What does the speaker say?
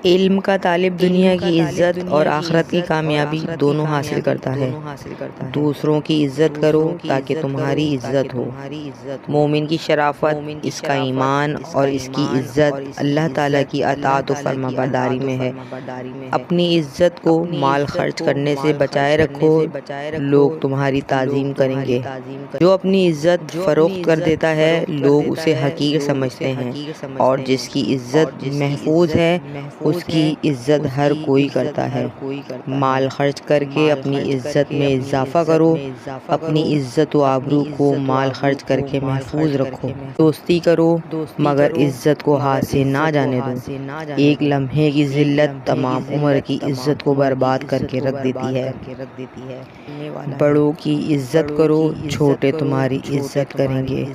इल्म का तालिब दुनिया की इज्जत और आखिरत की कामयाबी दोनों हासिल करता है। दूसरों की इज्जत करो ताकि तुम्हारी इज्जत हो। मोमिन की शराफत, इसका ईमान और इसकी इज्जत अल्लाह ताला की अताअत व फर्माबरदारी में है। अपनी इज्जत को माल खर्च करने से बचाए रखो, लोग तुम्हारी ताज़ीम करेंगे। जो अपनी इज्जत फरोख्त कर देता है, लोग उसे हकीर समझते हैं, और जिसकी इज्जत महफूज है उसकी इज्जत हर कोई करता है। माल खर्च करके अपनी इज्जत में इजाफा करो। अपनी इज्जत व आबरू को माल खर्च करके महफूज रखो। दोस्ती करो मगर इज्जत को हाथ से ना जाने दो। एक लम्हे की जिल्लत तमाम उम्र की इज्जत को बर्बाद करके रख देती है। बड़ों की इज्जत करो, छोटे तुम्हारी इज्जत करेंगे।